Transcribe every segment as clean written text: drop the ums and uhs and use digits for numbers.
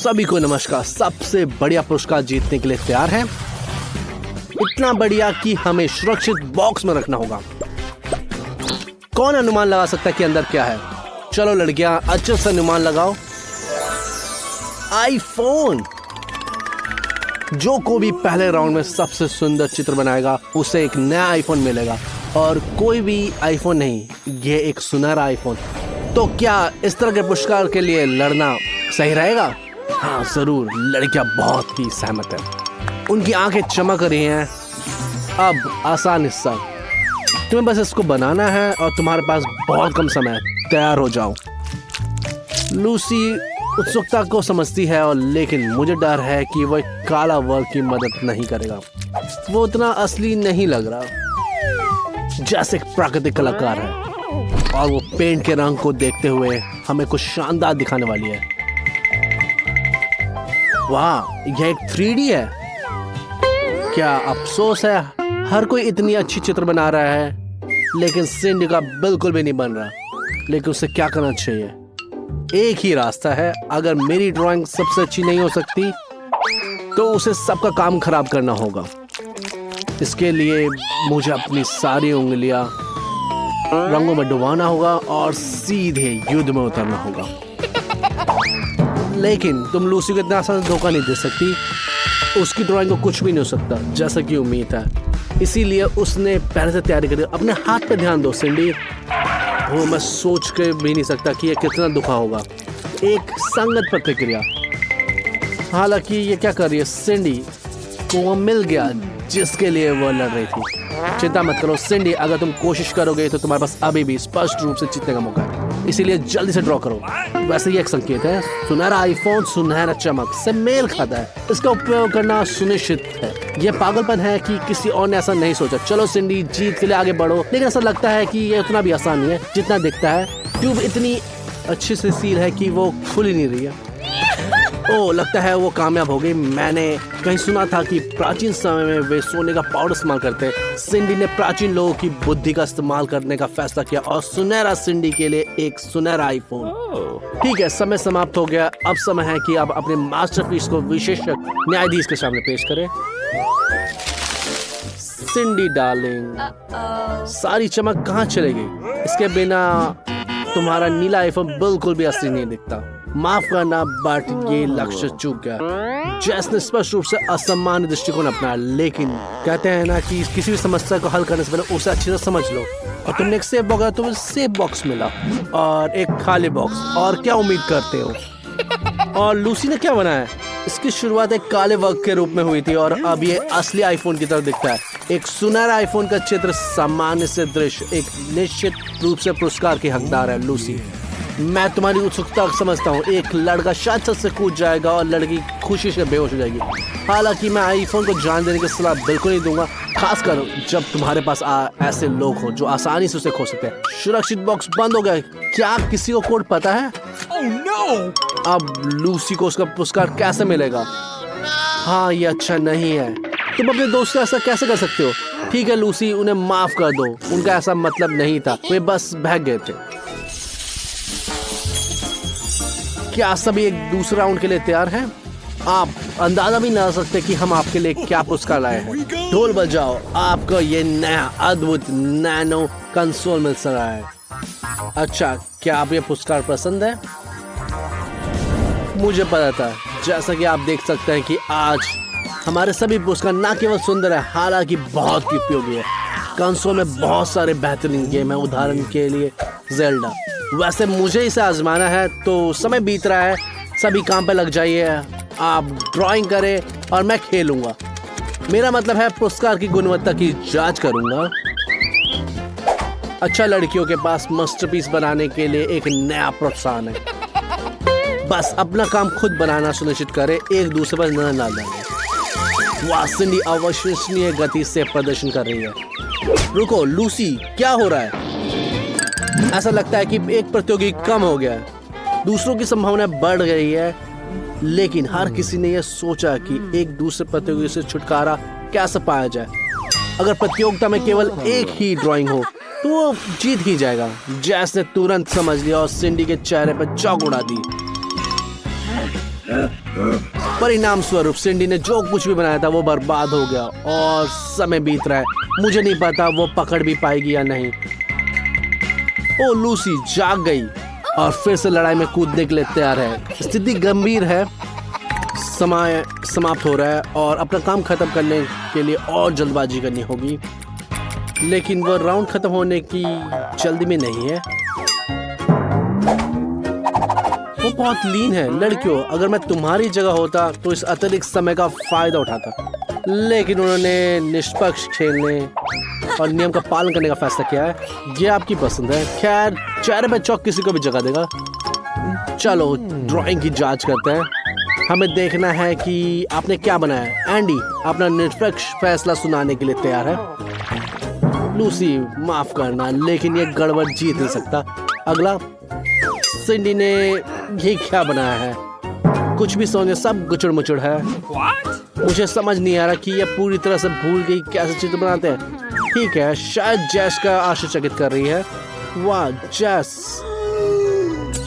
सभी को नमस्कार। सबसे बढ़िया पुरस्कार जीतने के लिए तैयार हैं? इतना बढ़िया कि हमें सुरक्षित बॉक्स में रखना होगा। कौन अनुमान लगा सकता है कि अंदर क्या है? चलो लड़कियां, अच्छे से अनुमान लगाओ। आईफोन। जो को भी पहले राउंड में सबसे सुंदर चित्र बनाएगा उसे एक नया आईफोन मिलेगा, और कोई भी आईफोन नहीं, ये एक सुनहरा आईफोन। तो क्या इस तरह के पुरस्कार के लिए लड़ना सही रहेगा? हाँ जरूर। लड़कियां बहुत ही सहमत है, उनकी आंखें चमक रही हैं। अब आसान हिस्सा, तुम्हें बस इसको बनाना है और तुम्हारे पास बहुत कम समय है। तैयार हो जाओ। लूसी उत्सुकता को समझती है, और लेकिन मुझे डर है कि वह काला वर्क की मदद नहीं करेगा। वो उतना असली नहीं लग रहा, जैसे एक प्राकृतिक कलाकार है, और वो पेंट के रंग को देखते हुए हमें कुछ शानदार दिखाने वाली है। वाह, यह एक 3D है। क्या अफसोस है, हर कोई इतनी अच्छी चित्र बना रहा है, लेकिन सिंडी का बिल्कुल भी नहीं बन रहा। लेकिन उसे क्या करना चाहिए? एक ही रास्ता है। अगर मेरी ड्राइंग सबसे अच्छी नहीं हो सकती तो उसे सबका काम खराब करना होगा। इसके लिए मुझे अपनी सारी उंगलियां रंगों में डुबाना होगा और सीधे युद्ध में उतरना होगा। लेकिन तुम लूसी को इतना आसान धोखा नहीं दे सकती। उसकी ड्राइंग को कुछ भी नहीं हो सकता, जैसा कि उम्मीद है। इसीलिए उसने पहले से तैयारी करी। अपने हाथ पे ध्यान दो सिंडी। वो मैं सोच के भी नहीं सकता कि यह कितना दुखा होगा। एक संगत प्रतिक्रिया। हालांकि ये क्या कर रही है? सिंडी को वो मिल गया जिसके लिए वो लड़ रही थी। चिंता मत करो सिंडी, अगर तुम कोशिश करोगे तो तुम्हारे पास अभी भी स्पष्ट रूप से जीतने का मौका है। इसीलिए जल्दी से ड्रॉ करो। वैसे ये एक संकेत है। सुनहरा आईफोन सुनहरा चमक से मेल खाता है। इसका उपयोग करना सुनिश्चित है। ये पागलपन है कि किसी और ने ऐसा नहीं सोचा। चलो सिंडी, जीत के लिए आगे बढ़ो। लेकिन ऐसा लगता है कि ये उतना भी आसान नहीं है जितना दिखता है। ट्यूब इतनी अच्छी से सील है कि वो खुल ही नहीं रही है। ओह, लगता है वो कामयाब हो गई। मैंने कहीं सुना था कि प्राचीन समय में वे सोने का पाउडर इस्तेमाल करते। सिंडी ने प्राचीन लोगों की बुद्धि का इस्तेमाल करने का फैसला किया, और सुनहरा सिंडी के लिए एक सुनहरा आईफोन। ठीक है, समय समाप्त हो गया। अब समय है कि आप अपने मास्टरपीस को विशेषज्ञ न्यायाधीश के सामने पेश करें। सिंडी डार्लिंग, सारी चमक कहाँ चली गई? इसके बिना तुम्हारा नीला आईफोन बिल्कुल भी असली नहीं दिखता। माफ करना, बट ये लक्ष्य चूक गया। जैस ने स्पष्ट रूप से असामान्य दृष्टिकोण अपनाया। लेकिन कहते हैं ना कि किसी भी समस्या को हल करने से पहले उसे अच्छी तरह समझ लो। और तुमने एक सेफ बॉक्स, तुम्हें सेफ बॉक्स मिला और एक खाली बॉक्स। और क्या उम्मीद करते हो? और लूसी ने क्या बनाया? इसकी शुरुआत एक काले वर्क के रूप में हुई थी, और अब ये असली आईफोन की तरह दिखता है। एक सुनहरा आईफोन का चित्र, सामान्य से दृश्य, एक निश्चित रूप से पुरस्कार की हकदार है। लूसी, मैं तुम्हारी उत्सुकता समझता हूँ। एक लड़का शायद छत से कूद जाएगा और लड़की खुशी से बेहोश हो जाएगी। हालांकि मैं आईफोन को जान देने की सलाह बिल्कुल नहीं दूंगा, खासकर जब तुम्हारे पास ऐसे लोग हो जो आसानी से उसे खो सकते हैं। सुरक्षित बॉक्स बंद हो गया। क्या किसी को कोड पता है? Oh, no! अब लूसी को उसका पुरस्कार कैसे मिलेगा? हाँ, ये अच्छा नहीं है। तुम अपने दोस्त से ऐसा कैसे कर सकते हो? ठीक है लूसी, उन्हें माफ कर दो। उनका ऐसा मतलब नहीं था, वे बस भाग गए थे। क्या सभी एक दूसरे राउंड के लिए तैयार हैं? आप अंदाजा भी ना सकते कि हम आपके लिए क्या पुरस्कार लाए हैं। ढोल बजाओ, आपको ये नया अद्भुत नैनो कंसोल मिल रहा है। अच्छा, क्या आप ये पुरस्कार पसंद है? मुझे पता था। जैसा कि आप देख सकते हैं कि आज हमारे सभी पुरस्कार न केवल सुंदर है, हालांकि बहुत ही उपयोगी है। कंसोल में बहुत सारे बेहतरीन गेम है। उदाहरण के लिए ज़ेल्डा। वैसे मुझे इसे आजमाना है, तो समय बीत रहा है। सभी काम पे लग जाइए। आप ड्राइंग करें और मैं खेलूंगा। मेरा मतलब है पुरस्कार की गुणवत्ता की जांच करूंगा। अच्छा, लड़कियों के पास मास्टरपीस बनाने के लिए एक नया प्रोत्साहन है। बस अपना काम खुद बनाना सुनिश्चित करें, एक दूसरे पर नजर ना डालें। वाह, सिंडी अविश्वसनीय गति से प्रदर्शन कर रही है। रुको लूसी, क्या हो रहा है? ऐसा लगता है कि एक प्रतियोगी कम हो गया है। दूसरों की संभावना बढ़ गई है, लेकिन हर किसी ने यह सोचा कि एक दूसरे प्रतियोगी से छुटकारा कैसे पाया जाए। अगर प्रतियोगिता में केवल एक ही ड्राइंग हो तो वो जीत ही जाएगा। जैस ने तुरंत समझ लिया और सिंडी के चेहरे पर चौक उड़ा दी। परिणाम स्वरूप सिंडी ने जो कुछ भी बनाया था वो बर्बाद हो गया और समय बीत रहा है। मुझे नहीं पता वो पकड़ भी पाएगी या नहीं। ओ लूसी जाग गई और फिर से लड़ाई में कूदने के लिए तैयार है। स्थिति गंभीर है, समय समाप्त हो रहा है और अपना काम खत्म करने के लिए और जल्दबाजी करनी होगी, लेकिन वो राउंड खत्म होने की जल्दी में नहीं है। वो बहुत लीन है। लड़कियों, अगर मैं तुम्हारी जगह होता तो इस अतिरिक्त समय का फायदा उठाता, लेकिन उन्होंने निष्पक्ष खेलने और नियम का पालन करने का फैसला किया है। ये आपकी पसंद है। खैर, चेहरे पे चौक किसी को भी जगह देगा। चलो ड्राइंग की जांच करते हैं। हमें देखना है कि आपने क्या बनाया। एंडी अपना निष्पक्ष फैसला सुनाने के लिए तैयार है। लूसी, माफ करना, लेकिन ये गड़बड़ जीत नहीं सकता। अगला। सिंडी ने ये क्या बनाया है? कुछ भी सोने, सब गुचड़ मुचड़ है। मुझे समझ नहीं आ रहा कि ये पूरी तरह से भूल गई कैसे चित्र बनाते हैं। ठीक है, शायद जैस का आश्चर्यचकित कर रही है। वाह जैस,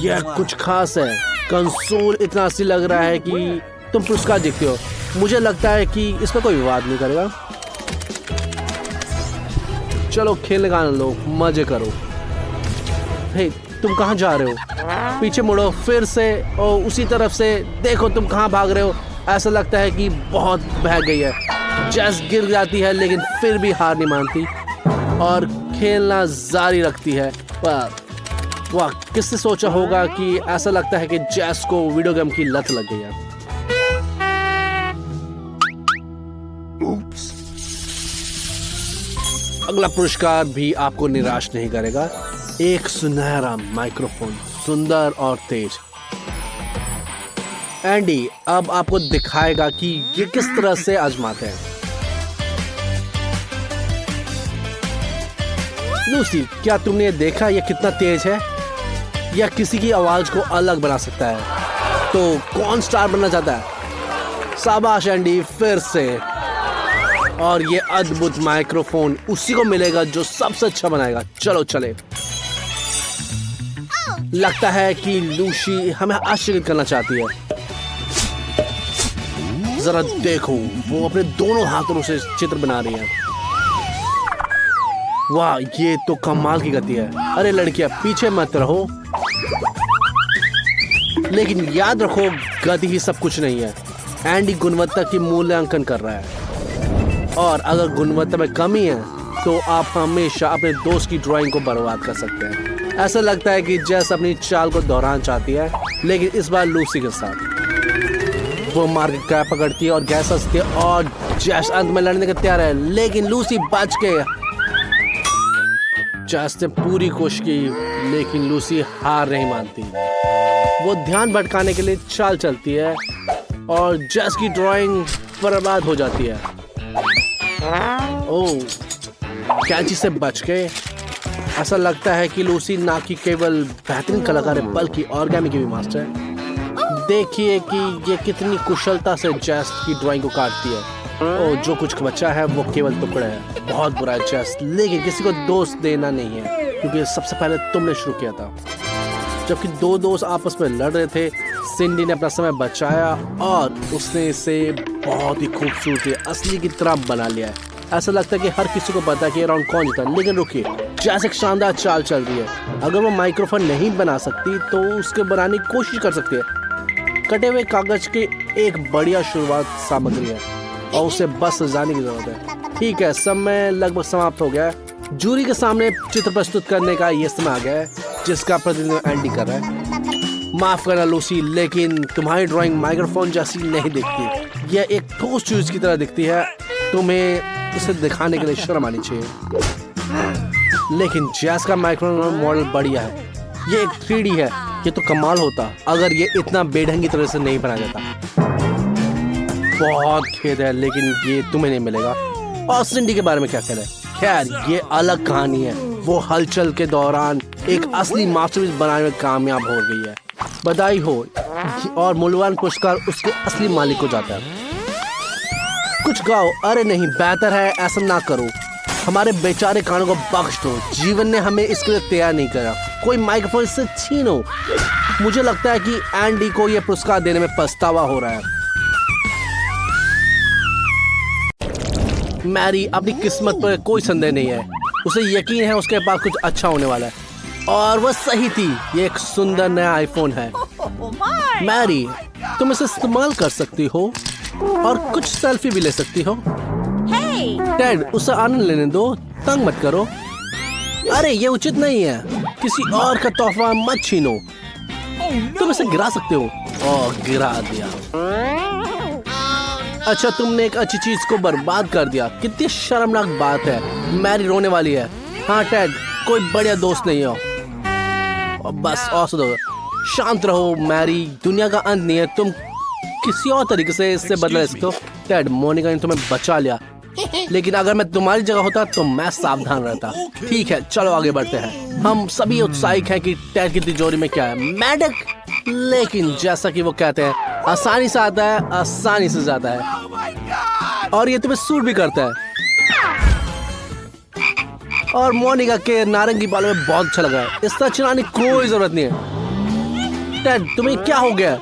यह कुछ खास है। कंसोल इतना असली लग रहा है कि तुम पुरस्कार जीतते हो। मुझे लगता है कि इस पर कोई विवाद नहीं करेगा। चलो खेलने का आनंद लो, मजे करो। हे, तुम कहाँ जा रहे हो? पीछे मुड़ो फिर से और उसी तरफ से। देखो तुम कहाँ भाग रहे हो। ऐसा लगता है कि बहुत बह गई है। जैस गिर जाती है लेकिन फिर भी हार नहीं मानती और खेलना जारी रखती है। वाह, किसने सोचा होगा कि ऐसा लगता है कि जैस को वीडियो गेम की लत लग गई है। अगला पुरस्कार भी आपको निराश नहीं करेगा। एक सुनहरा माइक्रोफोन, सुंदर और तेज। एंडी अब आपको दिखाएगा कि ये किस तरह से आजमाते हैं। लूसी, क्या तुमने देखा ये कितना तेज है? यह किसी की आवाज को अलग बना सकता है। तो कौन स्टार बनना चाहता है? शाबाश एंडी, फिर से। और ये अद्भुत माइक्रोफोन उसी को मिलेगा जो सबसे अच्छा बनाएगा। चलो चले। लगता है कि लूसी हमें आश्चर्यचकित करना चाहती है। जरा देखो, वो अपने दोनों हाथों से चित्र बना रही है। वाह, ये तो कमाल की गति है। अरे लड़कियां, पीछे मत रहो। लेकिन याद रखो, गति ही सब कुछ नहीं है। एंडी गुणवत्ता की मूल्यांकन कर रहा है और अगर गुणवत्ता में कमी है तो आप हमेशा अपने दोस्त की ड्राइंग को बर्बाद कर सकते हैं। ऐसा लगता है कि जैस अपनी चाल को दोहराना चाहती है, लेकिन इस बार लूसी के साथ। वो मार्केट का पकड़ती है और गैस हंसती है और जैस अंत में लड़ने के तैयार है, लेकिन लूसी बच गई। जैस ने पूरी कोशिश की, लेकिन लूसी हार नहीं मानती। वो ध्यान भटकाने के लिए चाल चलती है और जैस की ड्राइंग बर्बाद हो जाती है। ओह, कैंची से बच गए। ऐसा लगता है कि लूसी ना कि केवल बेहतरीन कलाकार है बल्कि ऑर्गेमी की भी मास्टर है। देखिए कि ये कितनी कुशलता से जैस की ड्राइंग को काटती है। और जो कुछ बचा है वो केवल टुकड़ा है। बहुत बुरा है जैस, लेकिन किसी को दोस्त देना नहीं है क्योंकि सबसे पहले तुमने शुरू किया था। जबकि दो दोस्त आपस में लड़ रहे थे, सिंडी ने अपना समय बचाया और उसने इसे बहुत ही खूबसूरती असली की तरह बना लिया है। ऐसा लगता है कि हर किसी को पता है कि ये राउंड कौन जीता। लेकिन रुकिए, जैस एक शानदार चाल चल रही है। अगर वो माइक्रोफोन नहीं बना सकती तो उसके बनाने की कोशिश कर सकती है। कटे हुए कागज की एक बढ़िया शुरुआत सामग्री है और उसे बस सजाने की जरूरत है। ठीक है, समय लगभग समाप्त हो गया है। जूरी के सामने चित्र प्रस्तुत करने का ये समय आ गया है जिसका प्रतिनिधित्व एंडी कर रहा है। माफ करना लूसी, लेकिन तुम्हारी ड्राइंग माइक्रोफोन जैसी नहीं दिखती। यह एक ठोस चीज की तरह दिखती है। तुम्हें इसे दिखाने के लिए शर्म आनी चाहिए। लेकिन जैस का माइक्रोफोन मॉडल बढ़िया है। ये एक 3D है। ये तो कमाल होता अगर ये इतना बेढंगी तरह से नहीं बना जाता। बहुत खेद है, लेकिन ये तुम्हें नहीं मिलेगा। और सिंडी के बारे में क्या कहना है? खैर, ये अलग कहानी है। वो हलचल के दौरान एक असली मास्टरपीस बनाने में कामयाब हो गई है। बधाई हो। और मूल्यवान पुरस्कार उसके असली मालिक को जाता है। कुछ गाओ। अरे नहीं, बेहतर है ऐसा ना करो। हमारे बेचारे कानों को बख्श दो। जीवन ने हमें इसके लिए तैयार नहीं करा। कोई माइक्रोफोन से छीनो। मुझे लगता है कि एंडी को यह पुरस्कार देने में पछतावा हो रहा है। मैरी अपनी किस्मत पर कोई संदेह नहीं है, उसे यकीन है उसके पास कुछ अच्छा होने वाला है, और वह सही थी। ये एक सुंदर नया आईफोन है। मैरी, तुम इसे इस्तेमाल कर सकती हो और कुछ सेल्फी भी ले सकती हो। टेड, उसे आनंद लेने दो, तंग मत करो। अरे ये उचित नहीं है, किसी और का तोहफा मत छीनो। तुम इसे गिरा सकते हो। ओह, गिरा दिया। अच्छा, तुमने एक अच्छी चीज को बर्बाद कर दिया। कितनी शर्मनाक बात है। मैरी रोने वाली है। हाँ टेड, कोई बढ़िया दोस्त नहीं हो। और बस और सुनो, शांत रहो मैरी, दुनिया का अंत नहीं है। तुम किसी और तरीके से इससे बदला ले सकते हो। टेड, मोनिका ने तुम्हें बचा लिया, लेकिन अगर मैं तुम्हारी जगह होता तो मैं सावधान रहता। ठीक है, चलो आगे बढ़ते हैं। हम सभी उत्साहित हैं कि टेड की तिजोरी में क्या है। मेंढक, लेकिन जैसा कि वो कहते हैं, आसानी से आता है, आसानी से जाता है, और ये तुम्हें सूट भी करता है। और मोनिका के नारंगी बालों में बहुत अच्छा लगा है। इस तरह चिल्लाने की कोई जरूरत नहीं है। टेड, तुम्हें क्या हो गया?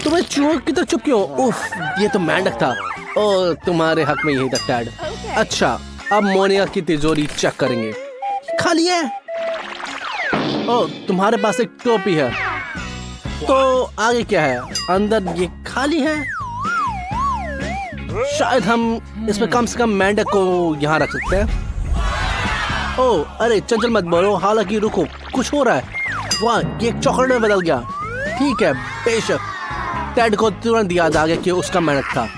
तुम्हें चूहों की तरह चुप क्यों? उफ, ये तो मेंढक था। ओ, तुम्हारे हक में यही था टेड। अच्छा, अब मोनिका की तिजोरी चेक करेंगे। खाली है। ओ, तुम्हारे पास एक टोपी है, तो आगे क्या है? अंदर ये खाली है। शायद हम इसमें कम से कम मेंढक को यहाँ रख सकते हैं। ओ, अरे चंचल मत बोलो, हालांकि रुको, कुछ हो रहा है। वाह, ये एक चॉकलेट में बदल गया। ठीक है, बेशक। टेड को तुरंत याद आ गया कि उसका मेंढक था।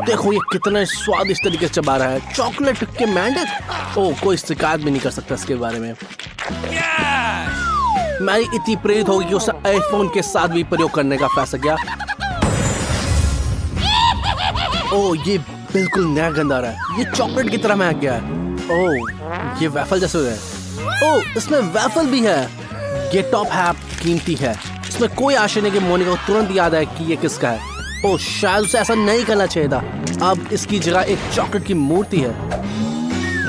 देखो ये कितना स्वादिष्ट तरीके से चबा रहा है। चॉकलेट के मेंढक। ओ, कोई शिकायत भी नहीं कर सकता इसके बारे में। मैरी इतनी प्रेरित होगी कि उसे आईफोन के साथ भी प्रयोग करने का फैसला किया। ओ, ये बिल्कुल नया गंध आ रहा है। ये चॉकलेट की तरह महक गया है। ओ, ये वैफल जैसे है। ओ, इसमें वैफल भी है। ये टॉप हैप कीमती है। इसमें कोई आशा नहीं कि मोनिका को तुरंत याद आए कि ये किसका है। ओ, शायद उसे ऐसा नहीं करना चाहिए था। अब इसकी जगह एक चॉकलेट की मूर्ति है।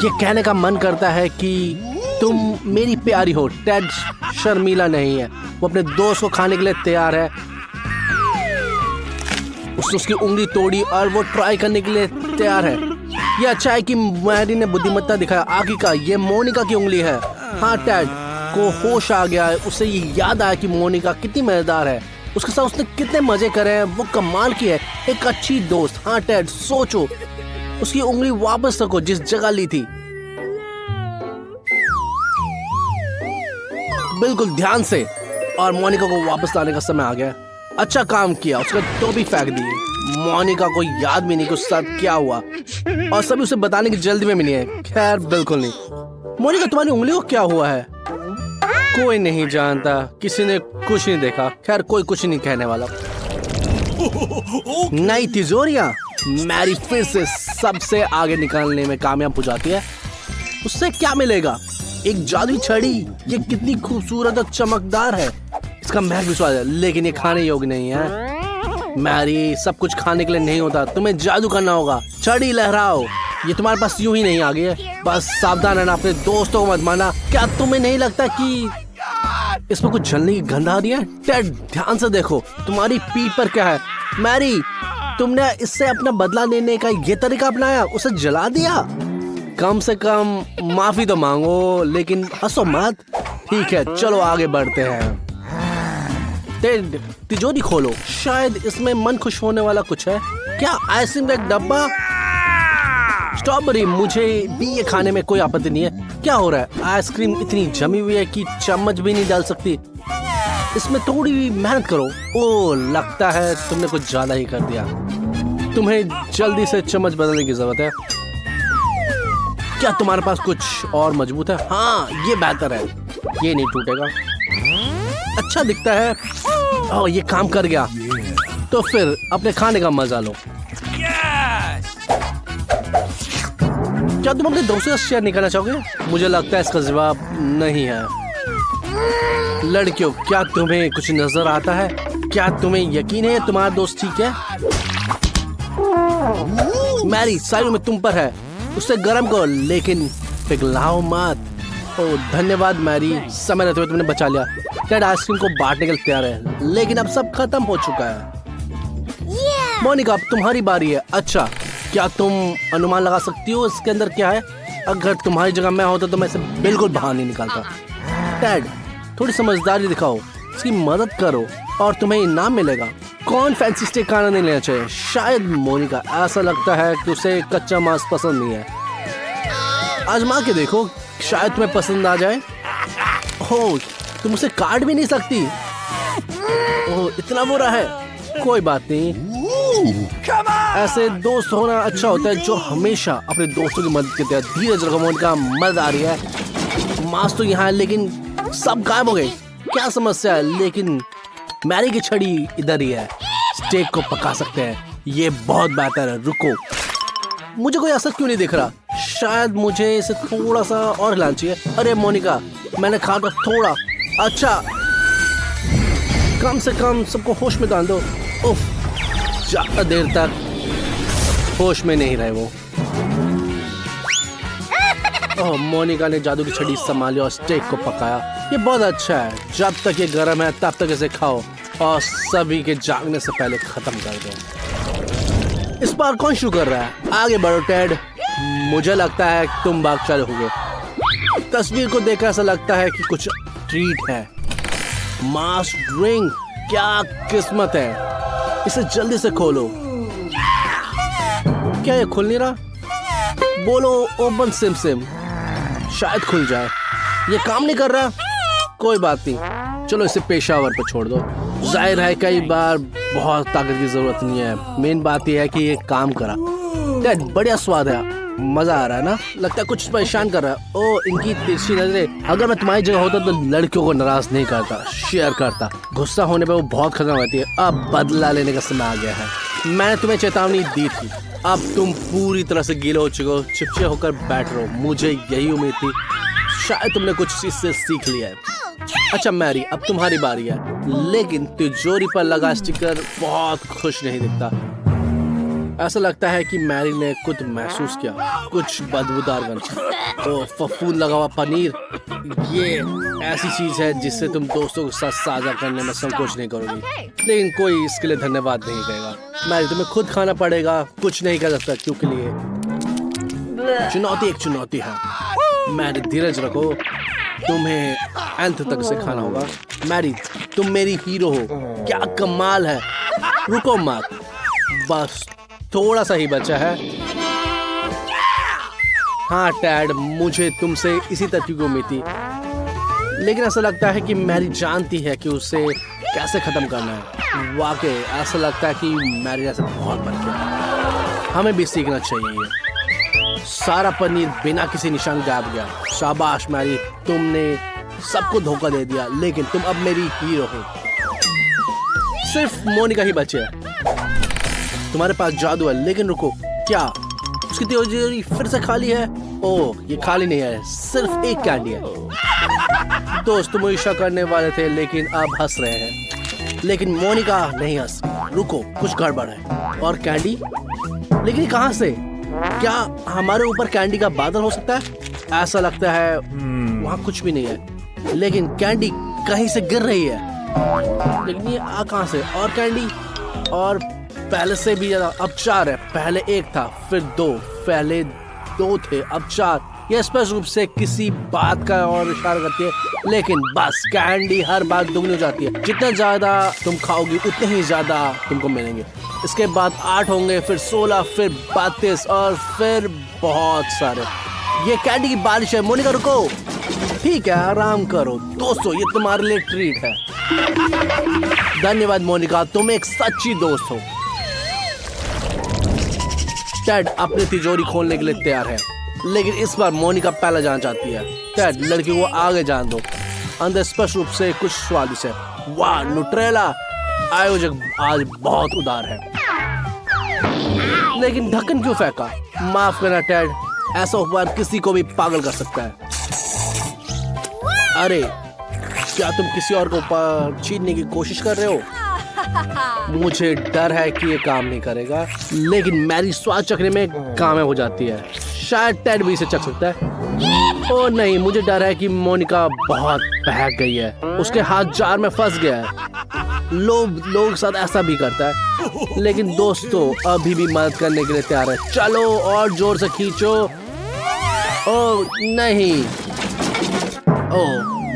ये कहने का मन करता है कि तुम मेरी प्यारी हो। टेड शर्मीला नहीं है, वो अपने दोस्त को खाने के लिए तैयार है। उसकी उंगली तोड़ी और वो ट्राई करने के लिए तैयार है। ये अच्छा है कि मैरी ने बुद्धिमत्ता दिखाया। आगे का ये मोनिका की उंगली है। हाँ, टेड को होश आ गया है। उसे ये याद आया कि मोनिका कितनी मजेदार है, उसके साथ उसने कितने मजे करे हैं। वो कमाल की है, एक अच्छी दोस्त। हाँ टेड, सोचो, उसकी उंगली वापस रखो जिस जगह ली थी। बिल्कुल ध्यान से। और मोनिका को वापस लाने का समय आ गया। अच्छा काम किया, उसका टोपी फेंक दी। मोनिका को याद भी नहीं कि उसके साथ क्या हुआ, और सभी उसे बताने की जल्दी में भी नहीं है। खैर, बिल्कुल नहीं। मोनिका, तुम्हारी उंगली को क्या हुआ है? कोई नहीं जानता, किसी ने कुछ नहीं देखा। खैर, कोई कुछ नहीं कहने वाला। नई तिजोरियां। मैरी फिर से सबसे आगे निकालने में कामयाब हो जाती है। उससे क्या मिलेगा? एक जादुई छड़ी। ये कितनी खूबसूरत और चमकदार है। इसका महक भी स्वाद है, लेकिन ये खाने योग्य नहीं है। मैरी, सब कुछ खाने के लिए नहीं होता, तुम्हें जादू करना होगा। छड़ी लहराओ। ये तुम्हारे पास यूं ही नहीं आ गई है। बस सावधान रहना, अपने दोस्तों को मत मारना। क्या तुम्हें नहीं लगता कि इसमें कुछ जलने की गंध आ रही है? टेड, ध्यान से देखो, तुम्हारी पीठ पर क्या है? मैरी, तुमने इससे अपना बदला लेने का ये तरीका अपनाया, उसे जला दिया। कम से कम माफी तो मांगो, लेकिन हंसो मत। ठीक है, चलो आगे बढ़ते हैं। टेड, तिजोरी खोलो, शायद इसमें मन खुश होने वाला कुछ है। क्या आइसक्रीम का एक डब्बा? स्ट्रॉबेरी, मुझे भी ये खाने में कोई आपत्ति नहीं है। क्या हो रहा है? आइसक्रीम इतनी जमी हुई है कि चम्मच भी नहीं डाल सकती। इसमें थोड़ी भी मेहनत करो। ओ, लगता है तुमने कुछ ज्यादा ही कर दिया। तुम्हें जल्दी से चम्मच बदलने की जरूरत है। क्या तुम्हारे पास कुछ और मजबूत है? हाँ, ये बेहतर है, ये नहीं टूटेगा। अच्छा दिखता है। ओह, ये काम कर गया। तो फिर अपने खाने का मजा लो। क्या तुम अपने दोस्तों का शेयर नहीं करना चाहोगे? मुझे लगता है इसका जवाब नहीं है। लड़कियों, क्या तुम्हें कुछ नजर आता है? क्या तुम्हें यकीन है तुम्हारा दोस्त ठीक है? मैरी, सारी में तुम पर है। उसे गर्म करो, लेकिन पिघलाओ मत। ओह, धन्यवाद मैरी, समय रहते हुए तुमने बचा लिया। टेड आइसक्रीम को बांटने के लिए तैयार है, लेकिन अब सब खत्म हो चुका है। मोनिका, अब तुम्हारी बारी है। अच्छा, क्या तुम अनुमान लगा सकती हो इसके अंदर क्या है? अगर तुम्हारी जगह मैं होता तो मैं इसे बिल्कुल बाहर नहीं निकालता। टेड, थोड़ी समझदारी दिखाओ, इसकी मदद करो और तुम्हें इनाम मिलेगा। कौन फैंसी स्टेक खाना नहीं लेना चाहिए? शायद मोनिका, ऐसा लगता है कि उसे कच्चा मांस पसंद नहीं है। आजमा के देखो, शायद तुम्हें पसंद आ जाए। ओह, तुम उसे काट भी नहीं सकती। ओह, इतना बुरा है। कोई बात नहीं, ऐसे दोस्त होना अच्छा होता है जो हमेशा अपने दोस्तों की मदद करते हैं। धीरज रखो मोनिका, मदद आ रही है। मांस तो यहाँ है लेकिन सब गायब हो गए। क्या समस्या है? लेकिन मैरी की छड़ी इधर ही है। स्टेक को पका सकते हैं, ये बहुत बेहतर है। रुको, मुझे कोई असर क्यों नहीं दिख रहा? शायद मुझे इसे थोड़ा सा और हिलाना चाहिए। अरे मोनिका, मैंने कहा था थोड़ा। अच्छा, कम से कम सबको होश में डाल दो। उफ, ज्यादा देर तक होश में नहीं रहे वो। ओह, मोनिका ने जादू की छड़ी संभाली और स्टेक को पकाया। ये बहुत अच्छा है। जब तक ये गर्म है तब तक इसे खाओ और सभी के जागने से पहले खत्म कर दो। इस बार कौन शुरू कर रहा है? आगे बढ़ो टेड, मुझे लगता है तुम भाग चले होगे। तस्वीर को देखकर ऐसा लगता है कि कुछ ट्रीट है। मास ड्रिंक, क्या किस्मत है। इसे जल्दी से खोलो। क्या ये खुल नहीं रहा? बोलो ओपन सिम सिम, शायद खुल जाए। ये काम नहीं कर रहा। कोई बात नहीं, चलो इसे पेशावर पर छोड़ दो। जाहिर है कई बार बहुत ताकत की जरूरत नहीं है। मेन बात यह है कि ये काम करा। बढ़िया स्वाद है, मजा आ रहा है ना? लगता है कुछ परेशान कर रहा है। ओ, इनकी तिरछी नजरें। अगर मैं तुम्हारी जगह होता तो लड़कियों को नाराज नहीं करता, शेयर करता। गुस्सा होने पे वो बहुत खतरनाक होती है। अब बदला लेने का समय आ गया है। मैंने तुम्हें चेतावनी दी थी, अब तुम पूरी तरह से गीले हो चुके हो। चिपचे होकर बैठ रहो। मुझे यही उम्मीद थी। शायद तुमने कुछ इससे सीख लिया है। अच्छा मैरी, अब तुम्हारी बारी है। लेकिन तिजोरी पर लगा स्टिकर बहुत खुश नहीं दिखता। ऐसा लगता है कि मैरी ने खुद महसूस किया कुछ बदबूदार गंध। तो फफूंद लगा हुआ पनीर, ये ऐसी चीज है जिससे तुम दोस्तों के साथ साझा करने में संकोच नहीं करोगी। लेकिन कोई इसके लिए धन्यवाद नहीं कहेगा। मैरी, तुम्हें खुद खाना पड़ेगा, कुछ नहीं कर सकता क्योंकि लिए चुनौती एक चुनौती है। मैरी, धीरज रखो, तुम्हें अंत तक से खाना होगा। मैरी, तुम मेरी हीरो हो। क्या कमाल है। रुको मत, बस थोड़ा सा ही बचा है। हाँ टैड, मुझे तुमसे इसी तरह की उम्मीद थी। लेकिन ऐसा लगता है कि मैरी जानती है कि उसे कैसे खत्म करना है। वाकई ऐसा लगता है कि मैरी ऐसे बहुत बन गया। हमें भी सीखना चाहिए। सारा पनीर बिना किसी निशान गायब गया। शाबाश मैरी, तुमने सबको धोखा दे दिया, लेकिन तुम अब मेरी हीरो हो। सिर्फ मोनिका ही बचे है। तुम्हारे पास जादू है, लेकिन रुको, क्या उसकी तिजोरी फिर से खाली है? ओह, ये खाली नहीं है, सिर्फ एक कैंडी है। दोस्त तुम ईर्ष्या करने वाले थे लेकिन अब हंस रहे हैं। लेकिन मोनिका नहीं हंस। रुको, कुछ गड़बड़ है। और कैंडी? लेकिन कहाँ से? क्या हमारे ऊपर कैंडी का बादल हो सकता है? ऐसा लगता है वहाँ कुछ भी नहीं है, लेकिन कैंडी कहीं से गिर रही है। लेकिन ये आ कहाँ से? और कैंडी, और पहले से भी ज्यादा। अब 4 है। पहले 1 था, फिर 2, पहले 2 थे, अब 4। यह स्पष्ट रूप से किसी बात का और इशारा करती है। लेकिन बस कैंडी हर बार दुगनी हो जाती है। जितना ज्यादा तुम खाओगी उतने ही ज्यादा तुमको मिलेंगे। इसके बाद 8 होंगे, फिर 16, फिर 32 और फिर बहुत सारे। ये कैंडी की बारिश है। मोनिका रुको। ठीक है, आराम करो दोस्तों, ये तुम्हारे लिए ट्रीट है। धन्यवाद मोनिका, तुम एक सच्ची दोस्त हो। टेड अपनी तिजोरी खोलने के लिए तैयार है, लेकिन इस बार मोनिका पहले जाना चाहती है। टेड, लड़की को आगे जान दो। अंदर स्पष्ट रूप से कुछ स्वादिष्ट है। वाह, न्यूट्रेला। आयोजक आज बहुत उदार है। लेकिन ढक्कन क्यों फेंका? माफ करना टेड, ऐसा उपहार किसी को भी पागल कर सकता है। अरे, क्या तुम किसी और को ऊपर छीनने की कोशिश कर रहे हो? मुझे डर है कि ये काम नहीं करेगा, लेकिन मैरी स्वाद चखने में कामयाब हो जाती है। शायद टेड भी इसे चख सकता है। ओ नहीं, मुझे डर है कि मोनिका बहुत बहक गई है, उसके हाथ जार में फंस गया है। लोग साथ ऐसा भी करता है, लेकिन दोस्तों अभी भी मदद करने के लिए तैयार है। चलो और जोर से खींचो। ओ नहीं, ओ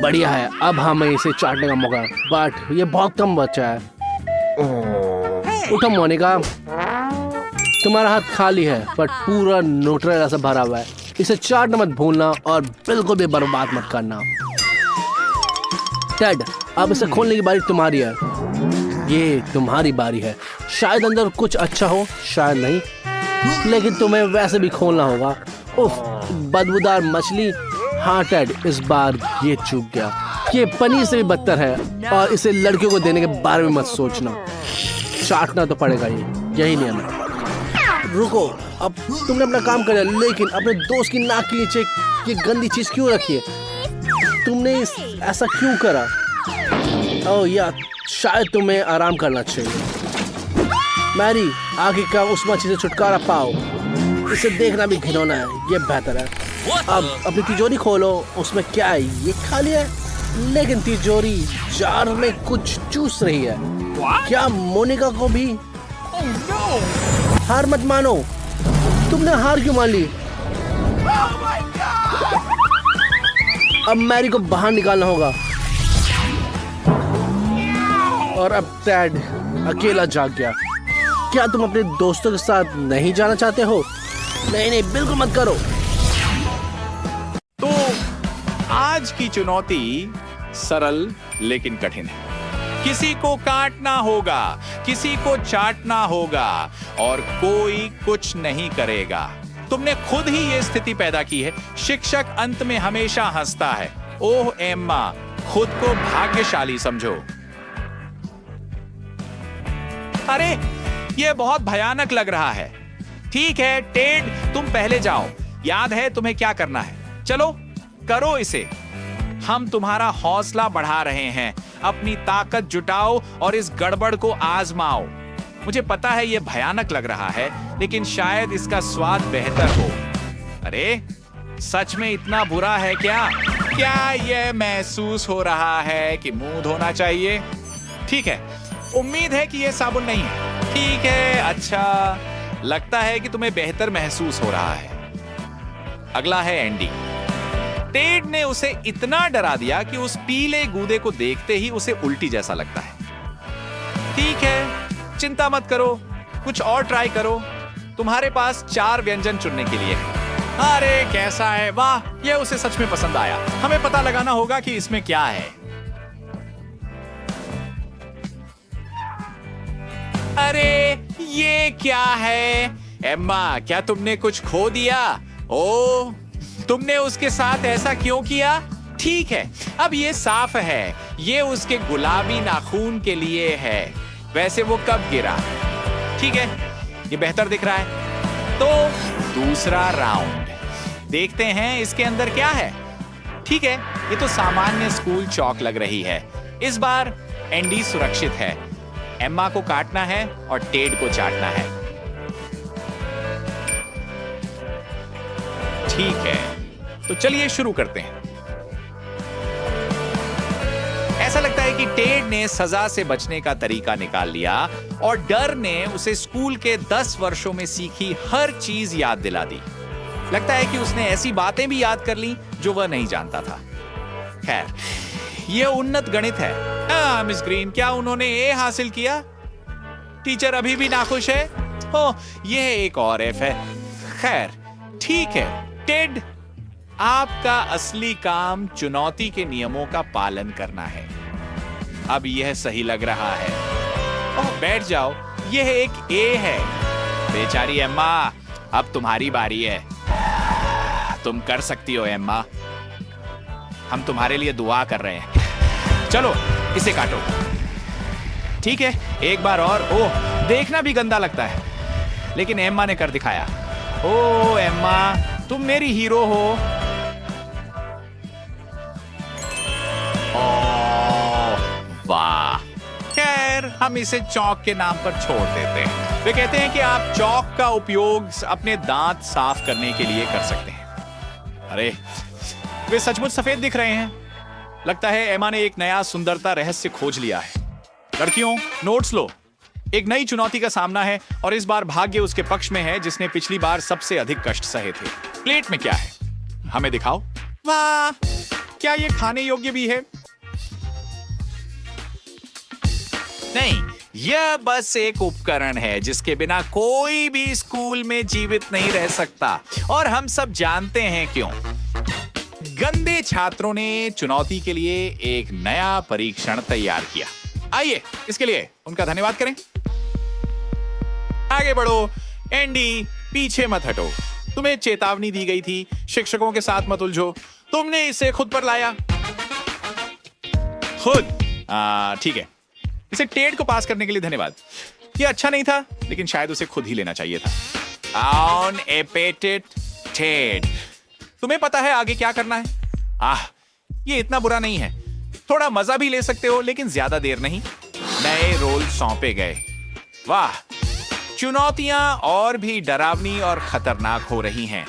बढ़िया है, अब हमें इसे चाटने का मौका, बट ये बहुत कम बचा है। उठो मोनिका, तुम्हारा हाथ खाली है पर पूरा न्यूट्रेला से भरा हुआ है। इसे चाटना मत भूलना और बिल्कुल भी बर्बाद मत करना। टेड, अब इसे खोलने की बारी तुम्हारी है। ये तुम्हारी बारी है। शायद अंदर कुछ अच्छा हो, शायद नहीं, लेकिन तुम्हें वैसे भी खोलना होगा। उफ, बदबूदार मछली। हाँ टेड, इस बार ये चूक गया। ये पनीर से भी बदतर है और इसे लड़कियों को देने के बारे में मत सोचना। चाटना तो पड़ेगा, यही नियम है। रुको, अब तुमने अपना काम कर लिया, लेकिन अपने दोस्त की नाक के नीचे ये गंदी चीज क्यों रखी है? तुमने ऐसा क्यों करा? ओह यार, शायद तुम्हें आराम करना चाहिए। मैरी, आगे का उस मछली से छुटकारा पाओ। इसे देखना भी घिनौना है, ये बेहतर है। अब अपनी तिजोरी खोलो, उसमें क्या है? ये खाली है, लेकिन तिजोरी जार में कुछ चूस रही है। क्या मोनिका को भी? हार मत मानो। तुमने हार क्यों मान ली? अब मैरी को बाहर निकालना होगा और अब टेड अकेला जाग गया। क्या तुम अपने दोस्तों के साथ नहीं जाना चाहते हो? नहीं, बिल्कुल मत करो। तो आज की चुनौती सरल लेकिन कठिन है। किसी को काटना होगा, किसी को चाटना होगा और कोई कुछ नहीं करेगा। तुमने खुद ही ये स्थिति पैदा की है। शिक्षक अंत में हमेशा हंसता है। ओह एम्मा, खुद को भाग्यशाली समझो। अरे ये बहुत भयानक लग रहा है। ठीक है टेड, तुम पहले जाओ। याद है तुम्हें क्या करना है। चलो करो इसे। हम तुम्हारा हौसला बढ़ा रहे हैं। अपनी ताकत जुटाओ और इस गड़बड़ को आजमाओ। मुझे पता है यह भयानक लग रहा है, लेकिन शायद इसका स्वाद बेहतर हो। अरे सच में इतना बुरा है क्या? क्या यह महसूस हो रहा है कि मुंह धोना चाहिए? ठीक है, उम्मीद है कि यह साबुन नहीं है। ठीक है, अच्छा लगता है कि तुम्हें बेहतर महसूस हो रहा है। अगला है एंडी। टेड ने उसे इतना डरा दिया कि उस पीले गूदे को देखते ही उसे उल्टी जैसा लगता है। ठीक है, चिंता मत करो, कुछ और ट्राई करो। तुम्हारे पास 4 व्यंजन चुनने के लिए है। अरे कैसा है? वाह, यह उसे सच में पसंद आया। हमें पता लगाना होगा कि इसमें क्या है। अरे ये क्या है? एम्मा, क्या तुमने कुछ खो दिया? ओह, तुमने उसके साथ ऐसा क्यों किया? ठीक है, अब ये साफ है। ये उसके गुलाबी नाखून के लिए है। वैसे वो कब गिरा? ठीक है, ये बेहतर दिख रहा है। तो दूसरा राउंड देखते हैं इसके अंदर क्या है। ठीक है, ये तो सामान्य स्कूल चौक लग रही है। इस बार एंडी सुरक्षित है। एम्मा को काटना है और टेड को चाटना है। ठीक है, तो चलिए शुरू करते हैं। ऐसा लगता है कि टेड ने सजा से बचने का तरीका निकाल लिया और डर ने उसे स्कूल के 10 वर्षों में सीखी हर चीज याद दिला दी। लगता है कि उसने ऐसी बातें भी याद कर ली जो वह नहीं जानता था। खैर, यह उन्नत गणित है। मिस ग्रीन, क्या उन्होंने ए हासिल किया? टीचर अभी भी नाखुश है। ओह, यह एक और एफ है। खैर, ठीक है टेड, आपका असली काम चुनौती के नियमों का पालन करना है। अब यह सही लग रहा है। ओह, बैठ जाओ, यह एक ए है। बेचारी एम्मा, अब तुम्हारी बारी है। तुम कर सकती हो एम्मा, हम तुम्हारे लिए दुआ कर रहे हैं। चलो इसे काटो। ठीक है, एक बार और। ओह, देखना भी गंदा लगता है, लेकिन एम्मा ने कर दिखाया। ओह एम्मा, तुम मेरी हीरो हो। वाह, खैर हम इसे चौक के नाम पर छोड़ देते हैं। वे कहते हैं कि आप चौक का उपयोग अपने दांत साफ करने के लिए कर सकते हैं। अरे वे सचमुच सफेद दिख रहे हैं। लगता है एमा ने एक नया सुंदरता रहस्य खोज लिया है। लड़कियों, नोट्स लो। एक नई चुनौती का सामना है और इस बार भाग्य उसके पक्ष में है जिसने पिछली बार सबसे अधिक कष्ट सहे थे। प्लेट में क्या है? हमें दिखाओ। वाह, क्या ये खाने योग्य भी है? नहीं, यह बस एक उपकरण है जिसके बिना कोई भी स्कूल में जीवित नहीं रह सकता, और हम सब जानते हैं क्यों। गंदे छात्रों ने चुनौती के लिए एक नया परीक्षण तैयार किया। आइए इसके लिए उनका धन्यवाद करें। आगे बढ़ो। एंडी, पीछे मत हटो। तुम्हें चेतावनी दी गई थी, शिक्षकों के साथ मत उलझो। तुमने इसे खुद पर लाया। खुद? ठीक है। इसे टेड को पास करने के लिए धन्यवाद। यह अच्छा नहीं था, लेकिन शायद उसे खुद ही लेना चाहिए था। ऑन एपेटेड टेड। तुम्हें पता है आगे क्या करना है? ये इतना बुरा नहीं है। थोड़ा मजा भी ले सकते हो, लेकिन ज्यादा देर नहीं। नए रोल सौंपे गए। वाह, चुनौतियां और भी डरावनी और खतरनाक हो रही हैं।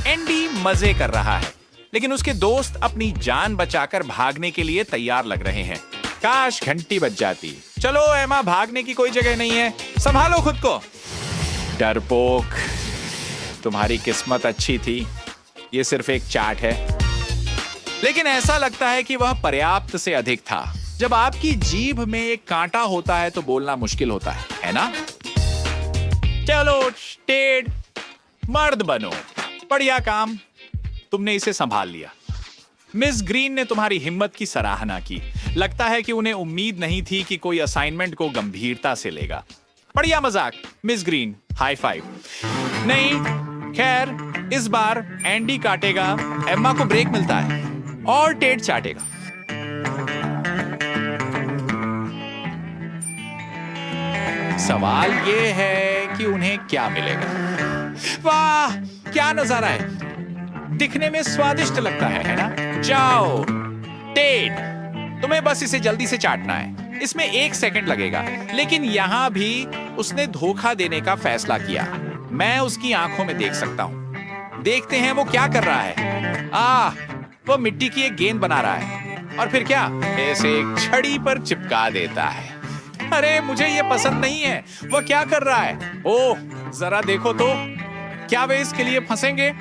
एंडी मजे कर रहा है, लेकिन उसके दोस्त अपनी जान बचाकर भागने के लिए तैयार लग रहे हैं। काश घंटी बज जाती। चलो एमा, भागने की कोई जगह नहीं है। संभालो खुद को। डरपोक, तुम्हारी किस्मत अच्छी थी। ये सिर्फ एक चार्ट है, लेकिन ऐसा लगता है कि वह पर्याप्त से अधिक था। जब आपकी जीभ में एक कांटा होता है तो बोलना मुश्किल होता है ना? चलो टेड, मर्द बनो। बढ़िया काम, तुमने इसे संभाल लिया। मिस ग्रीन ने तुम्हारी हिम्मत की सराहना की। लगता है कि उन्हें उम्मीद नहीं थी कि कोई असाइनमेंट को गंभीरता से लेगा। बढ़िया मजाक मिस ग्रीन, हाई फाइव। नहीं, खैर इस बार एंडी काटेगा, एम्मा को ब्रेक मिलता है, और टेड चाटेगा। सवाल ये है कि उन्हें क्या मिलेगा। वाह, क्या नजारा है। दिखने में स्वादिष्ट लगता है ना? जाओ टेड, तुम्हें बस इसे जल्दी से चाटना है। इसमें 1 सेकंड लगेगा, लेकिन यहां भी उसने धोखा देने का फैसला किया। मैं उसकी आंखों में देख सकता हूं। देखते हैं वो क्या कर रहा है। वो मिट्टी की एक गेंद बना रहा है, और फिर क्या, इसे एक छड़ी पर चिपका देता है। अरे मुझे ये पसंद नहीं है। वो क्या कर रहा है? ओह, जरा देखो तो, क्या वे इसके लिए फंसेंगे?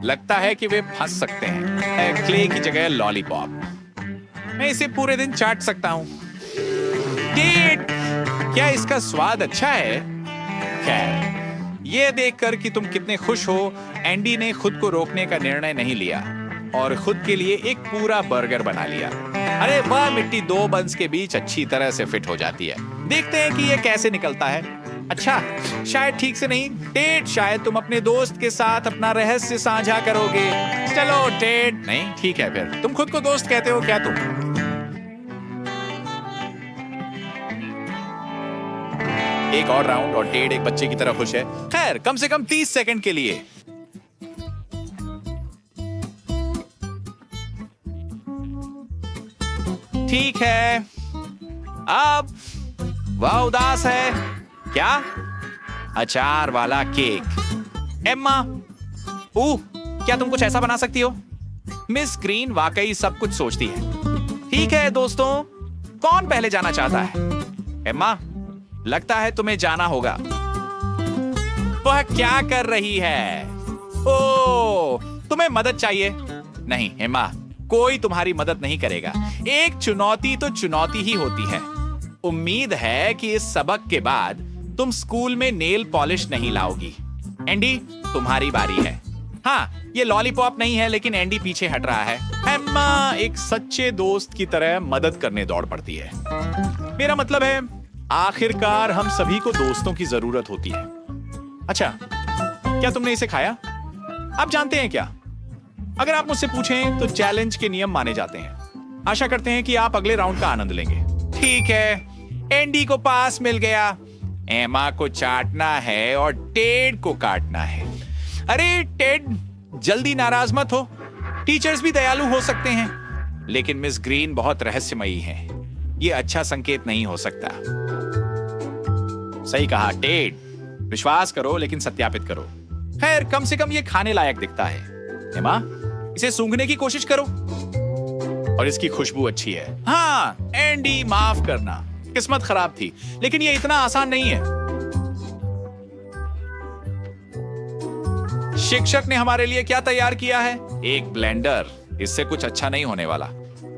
लगता है कि वे फंस सकते हैं। क्ले की जगह लॉलीपॉप। मैं इसे पूरे दिन चाट सकता हूं। टेड, क्या इसका स्वाद अच्छा है? खैर, यह देखकर कि तुम कितने खुश हो, एंडी ने खुद को रोकने का निर्णय नहीं लिया और खुद के लिए एक पूरा बर्गर बना लिया। अरे वह मिट्टी 2 बंस के बीच अच्छी तरह से फिट हो जाती है। देखते हैं कि यह कैसे निकलता है। अच्छा, शायद ठीक से नहीं। टेड, शायद तुम अपने दोस्त के साथ अपना रहस्य साझा करोगे। चलो टेड। नहीं, ठीक है फिर। तुम खुद को दोस्त कहते हो क्या? तुम एक और राउंड और टेड एक बच्चे की तरह खुश है। खैर, कम से कम 30 सेकंड के लिए। ठीक है, अब वह उदास है। क्या? अचार वाला केक। एम्मा, क्या तुम कुछ ऐसा बना सकती हो? मिस ग्रीन वाकई सब कुछ सोचती है। ठीक है दोस्तों, कौन पहले जाना चाहता है? एम्मा, लगता है तुम्हें जाना होगा। वह क्या कर रही है? ओह, तुम्हें मदद चाहिए? नहीं एम्मा, कोई तुम्हारी मदद नहीं करेगा। एक चुनौती तो चुनौती ही होती है। उम्मीद है कि इस सबक के बाद तुम स्कूल में नेल पॉलिश नहीं लाओगी। एंडी, तुम्हारी बारी है। हाँ, ये लॉलीपॉप नहीं है, लेकिन एंडी पीछे हट रहा है। एम्मा एक सच्चे दोस्त की तरह मदद करने दौड़ पड़ती है। मेरा मतलब है, आखिरकार हम सभी को दोस्तों की जरूरत होती है। अच्छा, क्या तुमने इसे खाया? आप जानते हैं क्या, अगर आप मुझसे पूछें तो चैलेंज के नियम माने जाते हैं। आशा करते हैं कि आप अगले राउंड का आनंद लेंगे। ठीक है, एंडी को पास मिल गया। एमा को चाटना है और टेड को काटना है। अरे टेड, जल्दी नाराज मत हो। टीचर्स भी दयालु हो सकते हैं, लेकिन मिस ग्रीन बहुत रहस्यमयी है। ये अच्छा संकेत नहीं हो सकता। सही कहा टेड, विश्वास करो लेकिन सत्यापित करो। खैर, कम से कम ये खाने लायक दिखता है। एमा, इसे सूंघने की कोशिश करो। और इसकी खुशबू अच्छी है। हाँ एंडी, माफ करना, किस्मत खराब थी, लेकिन ये इतना आसान नहीं है। शिक्षक ने हमारे लिए क्या तैयार किया है? एक ब्लेंडर। इससे कुछ अच्छा नहीं होने वाला,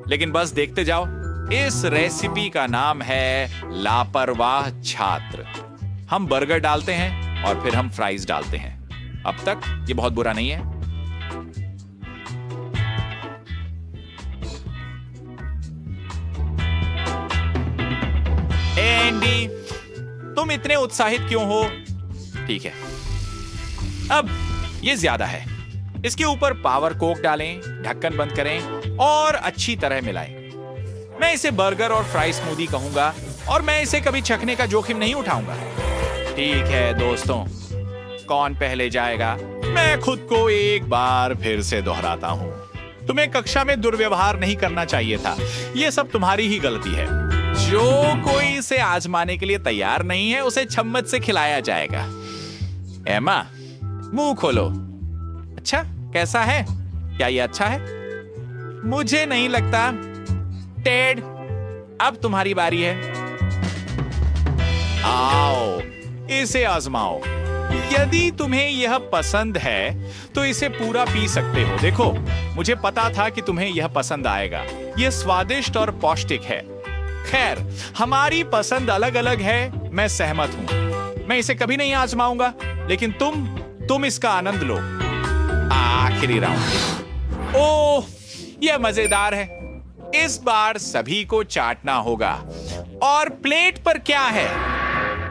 लेकिन बस देखते जाओ। इस रेसिपी का नाम है लापरवाह छात्र। हम बर्गर डालते हैं और फिर हम फ्राइज डालते हैं। अब तक ये बहुत बुरा नहीं है। एंडी, तुम इतने उत्साहित क्यों हो? ठीक है, अब ये ज्यादा है। इसके ऊपर पावर कोक डालें, ढक्कन बंद करें और अच्छी तरह मिलाएं। मैं इसे बर्गर और फ्राई स्मूदी कहूंगा और मैं इसे कभी चखने का जोखिम नहीं उठाऊंगा। ठीक है दोस्तों, कौन पहले जाएगा? मैं खुद को एक बार फिर से दोहराता हूं, तुम्हें कक्षा में दुर्व्यवहार नहीं करना चाहिए था। यह सब तुम्हारी ही गलती है। जो कोई इसे आजमाने के लिए तैयार नहीं है, उसे चम्मच से खिलाया जाएगा। एमा, मुंह खोलो। अच्छा, कैसा है? क्या ये अच्छा है? मुझे नहीं लगता। टेड, अब तुम्हारी बारी है। आओ, इसे आजमाओ। यदि तुम्हें यह पसंद है तो इसे पूरा पी सकते हो। देखो, मुझे पता था कि तुम्हें यह पसंद आएगा। यह स्वादिष्ट और पौष्टिक है। खैर, हमारी पसंद अलग अलग है, मैं सहमत हूं। मैं इसे कभी नहीं आजमाऊंगा, लेकिन तुम इसका आनंद लो। आखिरी राउंड। ओह, यह मजेदार है। इस बार सभी को चाटना होगा। और प्लेट पर क्या है?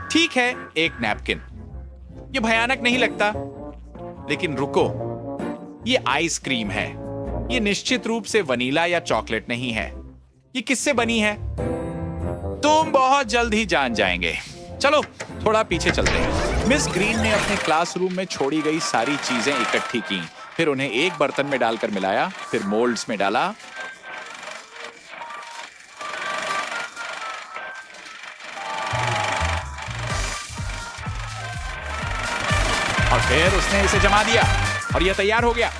ठीक है, एक नैपकिन। यह भयानक नहीं लगता, लेकिन रुको, यह आइसक्रीम है। यह निश्चित रूप से वनीला या चॉकलेट नहीं है। यह किससे बनी है? तुम बहुत जल्द ही जान जाएंगे। चलो थोड़ा पीछे चलते हैं। मिस ग्रीन ने अपने क्लासरूम में छोड़ी गई सारी चीजें इकट्ठी की, फिर उन्हें एक बर्तन में डालकर मिलाया, फिर मोल्ड्स में डाला। और फिर उसने इसे जमा दिया और यह तैयार हो गया।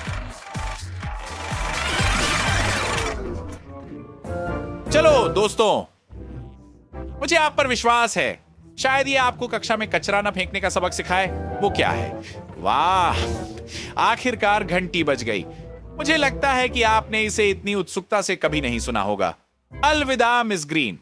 चलो दोस्तों, मुझे आप पर विश्वास है। शायद ये आपको कक्षा में कचरा न फेंकने का सबक सिखाए। वो क्या है? वाह, आखिरकार घंटी बज गई। मुझे लगता है कि आपने इसे इतनी उत्सुकता से कभी नहीं सुना होगा। अलविदा मिस ग्रीन।